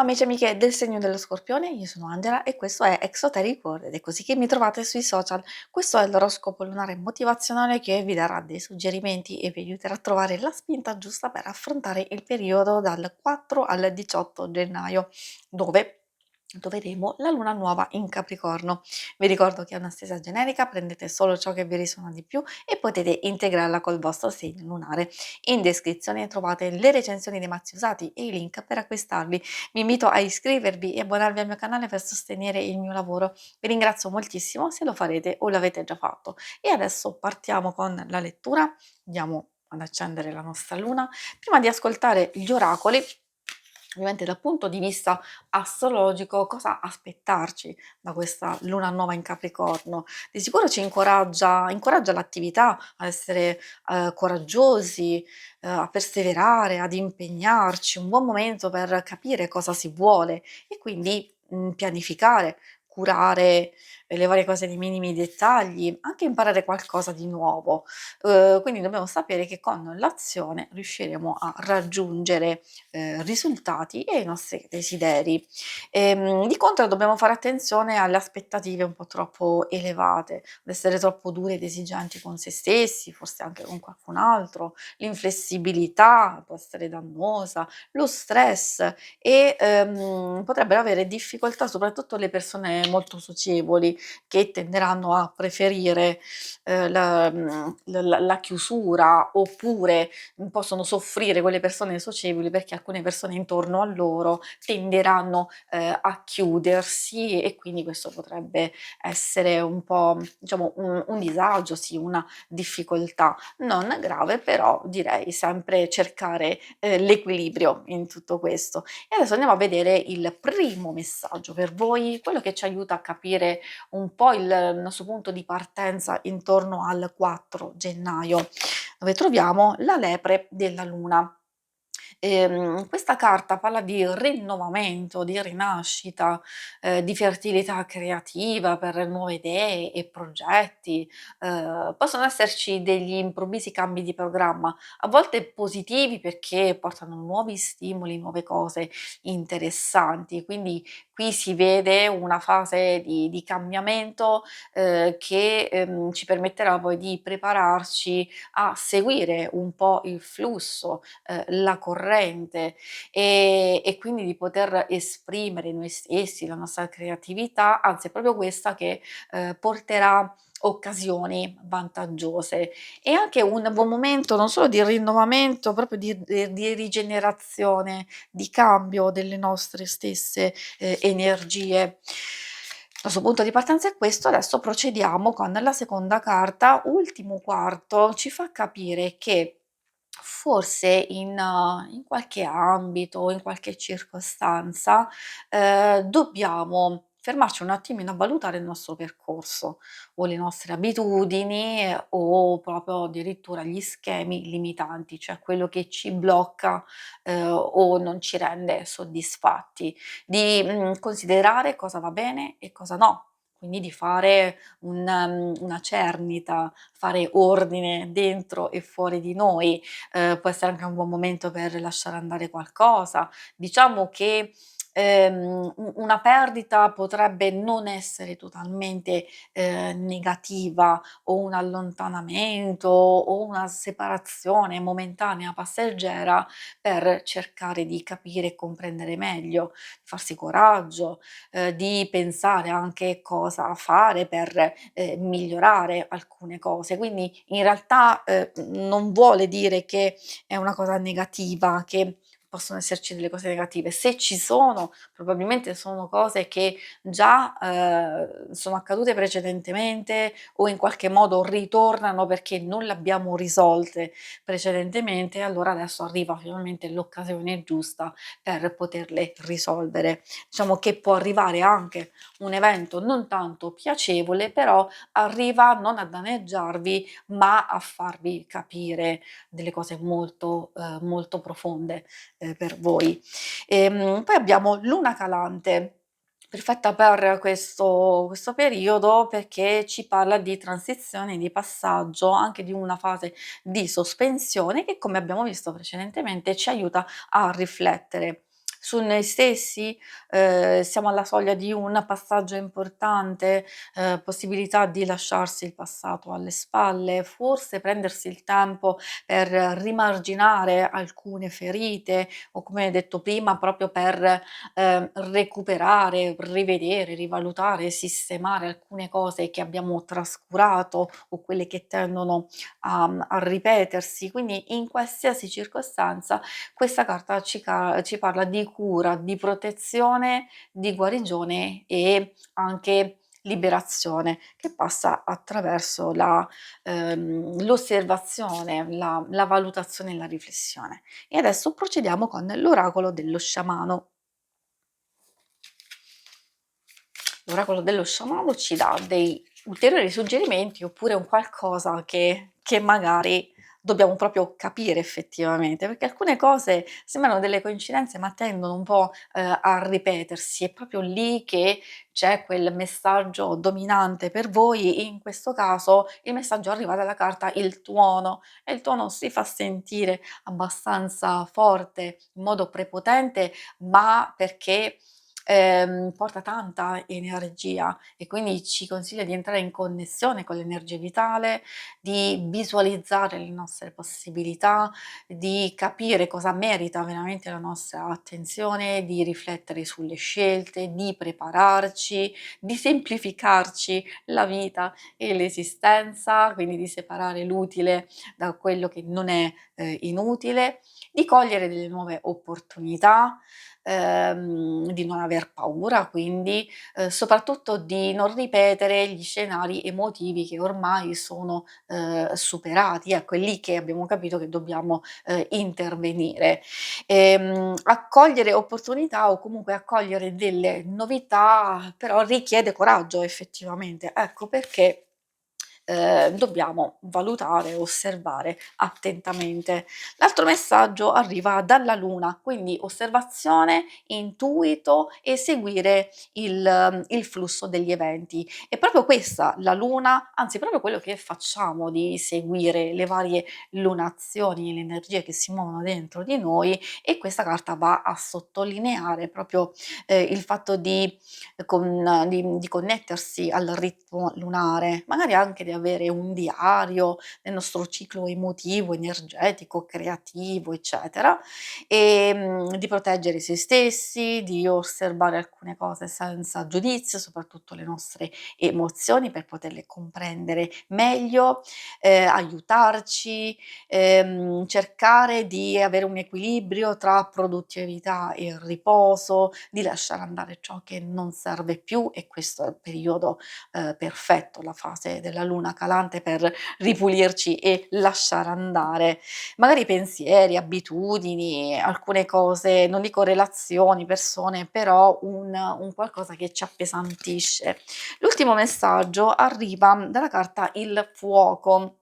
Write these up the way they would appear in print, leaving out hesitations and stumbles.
amici e amiche del segno dello Scorpione, io sono Angela e questo è Exoteric World ed è così che mi trovate sui social. Questo è l'oroscopo lunare motivazionale che vi darà dei suggerimenti e vi aiuterà a trovare la spinta giusta per affrontare il periodo dal 4 al 18 gennaio, dove troveremo la luna nuova in Capricorno. Vi ricordo che è un'astesa generica, prendete solo ciò che vi risuona di più e potete integrarla col vostro segno lunare. In descrizione trovate le recensioni dei mazzi usati e i link per acquistarli. Vi invito a iscrivervi e abbonarvi al mio canale per sostenere il mio lavoro. Vi ringrazio moltissimo se lo farete o l'avete già fatto. E adesso partiamo con la lettura. Andiamo ad accendere la nostra luna. Prima di ascoltare gli oracoli, ovviamente dal punto di vista astrologico, cosa aspettarci da questa luna nuova in Capricorno? Di sicuro ci incoraggia l'attività, a essere coraggiosi, a perseverare, ad impegnarci, un buon momento per capire cosa si vuole e quindi pianificare, curare le varie cose nei minimi dettagli, anche imparare qualcosa di nuovo. Quindi dobbiamo sapere che con l'azione riusciremo a raggiungere risultati e i nostri desideri. Di contro dobbiamo fare attenzione alle aspettative un po' troppo elevate, ad essere troppo duri ed esigenti con se stessi, forse anche con qualcun altro, l'inflessibilità può essere dannosa, lo stress e potrebbero avere difficoltà soprattutto le persone molto socievoli che tenderanno a preferire la chiusura oppure possono soffrire quelle persone socievoli perché alcune persone intorno a loro tenderanno a chiudersi e quindi questo potrebbe essere un po', diciamo, un disagio, sì, una difficoltà non grave, però direi sempre cercare l'equilibrio in tutto questo. E adesso andiamo a vedere il primo messaggio per voi, quello che ci aiuta a capire un po' il nostro punto di partenza intorno al 4 gennaio, dove troviamo la lepre della luna. Questa carta parla di rinnovamento, di rinascita, di fertilità creativa per nuove idee e progetti. Possono esserci degli improvvisi cambi di programma, a volte positivi perché portano nuovi stimoli, nuove cose interessanti. Quindi qui si vede una fase di cambiamento, che, ci permetterà poi di prepararci a seguire un po' il flusso, la corrente e quindi di poter esprimere noi stessi, la nostra creatività, anzi è proprio questa che, porterà occasioni vantaggiose e anche un buon momento non solo di rinnovamento, proprio di rigenerazione, di cambio delle nostre stesse, energie. Il nostro punto di partenza è questo, adesso procediamo con la seconda carta, ultimo quarto, ci fa capire che forse in qualche ambito, in qualche circostanza, dobbiamo fermarci un attimino a valutare il nostro percorso o le nostre abitudini o proprio addirittura gli schemi limitanti, cioè quello che ci blocca, o non ci rende soddisfatti. Di, considerare cosa va bene e cosa no, quindi di fare una cernita, fare ordine dentro e fuori di noi, può essere anche un buon momento per lasciare andare qualcosa. Diciamo che, una perdita potrebbe non essere totalmente, negativa o un allontanamento o una separazione momentanea, passeggera, per cercare di capire e comprendere meglio, farsi coraggio, di pensare anche cosa fare per, migliorare alcune cose. Quindi in realtà, non vuole dire che è una cosa negativa, che possono esserci delle cose negative. Se ci sono, probabilmente sono cose che già, sono accadute precedentemente o in qualche modo ritornano perché non le abbiamo risolte precedentemente, e allora adesso arriva finalmente l'occasione giusta per poterle risolvere. Diciamo che può arrivare anche un evento non tanto piacevole, però arriva non a danneggiarvi, ma a farvi capire delle cose molto, molto profonde, per voi. Poi abbiamo Luna Calante, perfetta per questo periodo perché ci parla di transizione, di passaggio, anche di una fase di sospensione che, come abbiamo visto precedentemente, ci aiuta a riflettere. su noi stessi, siamo alla soglia di un passaggio importante, possibilità di lasciarsi il passato alle spalle, forse prendersi il tempo per rimarginare alcune ferite o come detto prima proprio per, recuperare, rivedere, rivalutare, sistemare alcune cose che abbiamo trascurato o quelle che tendono a ripetersi. Quindi in qualsiasi circostanza questa carta ci parla di cura, di protezione, di guarigione e anche liberazione, che passa attraverso l'osservazione, la valutazione e la riflessione. E adesso procediamo con l'oracolo dello sciamano. L'oracolo dello sciamano ci dà dei ulteriori suggerimenti oppure un qualcosa che magari dobbiamo proprio capire effettivamente, perché alcune cose sembrano delle coincidenze ma tendono un po', a ripetersi. È proprio lì che c'è quel messaggio dominante per voi. In questo caso il messaggio arriva dalla carta il tuono e il tuono si fa sentire abbastanza forte, in modo prepotente, ma perché porta tanta energia e quindi ci consiglia di entrare in connessione con l'energia vitale, di visualizzare le nostre possibilità, di capire cosa merita veramente la nostra attenzione, di riflettere sulle scelte, di prepararci, di semplificarci la vita e l'esistenza, quindi di separare l'utile da quello che non è, inutile, di cogliere delle nuove opportunità, di non aver paura quindi, soprattutto di non ripetere gli scenari emotivi che ormai sono, superati. Ecco, è lì che abbiamo capito che dobbiamo, intervenire. Accogliere opportunità o comunque accogliere delle novità però richiede coraggio effettivamente. Ecco perché dobbiamo valutare, osservare attentamente. L'altro messaggio arriva dalla luna, quindi osservazione, intuito e seguire il flusso degli eventi. È proprio questa la luna, anzi proprio quello che facciamo di seguire le varie lunazioni, le energie che si muovono dentro di noi e questa carta va a sottolineare proprio, il fatto di connettersi al ritmo lunare, magari anche di avere un diario del nostro ciclo emotivo, energetico, creativo, eccetera, di proteggere se stessi, di osservare alcune cose senza giudizio, soprattutto le nostre emozioni per poterle comprendere meglio, aiutarci, cercare di avere un equilibrio tra produttività e riposo, di lasciare andare ciò che non serve più e questo è il periodo, perfetto, la fase della luna calante per ripulirci e lasciare andare magari pensieri, abitudini, alcune cose, non dico relazioni, persone, però un qualcosa che ci appesantisce. L'ultimo messaggio arriva dalla carta il fuoco.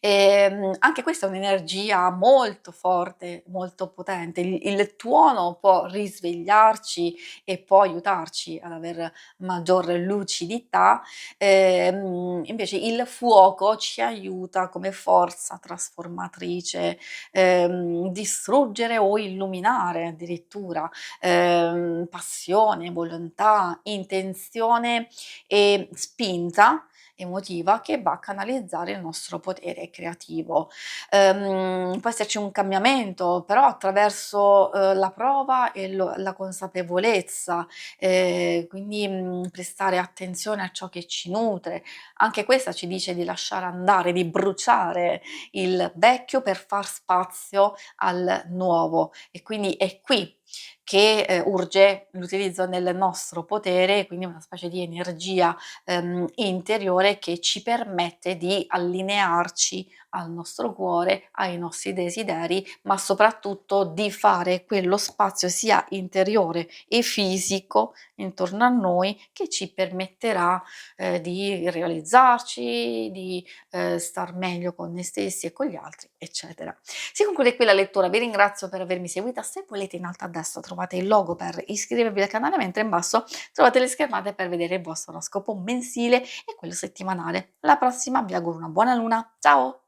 Anche questa è un'energia molto forte, molto potente. Il tuono può risvegliarci e può aiutarci ad aver maggior lucidità, invece il fuoco ci aiuta come forza trasformatrice, distruggere o illuminare addirittura, passione, volontà, intenzione e spinta emotiva che va a canalizzare il nostro potere creativo. Può esserci un cambiamento, però attraverso, la prova e la consapevolezza, quindi, prestare attenzione a ciò che ci nutre. Anche questa ci dice di lasciare andare, di bruciare il vecchio per far spazio al nuovo e quindi è qui che, urge l'utilizzo del nostro potere, quindi una specie di energia interiore che ci permette di allinearci al nostro cuore, ai nostri desideri, ma soprattutto di fare quello spazio sia interiore e fisico intorno a noi che ci permetterà, di realizzarci, di, star meglio con noi stessi e con gli altri, eccetera. Si conclude qui la lettura, vi ringrazio per avermi seguita, se volete in alto a destra trovate il logo per iscrivervi al canale, mentre in basso trovate le schermate per vedere il vostro oroscopo mensile e quello settimanale. Alla prossima, vi auguro una buona luna, ciao!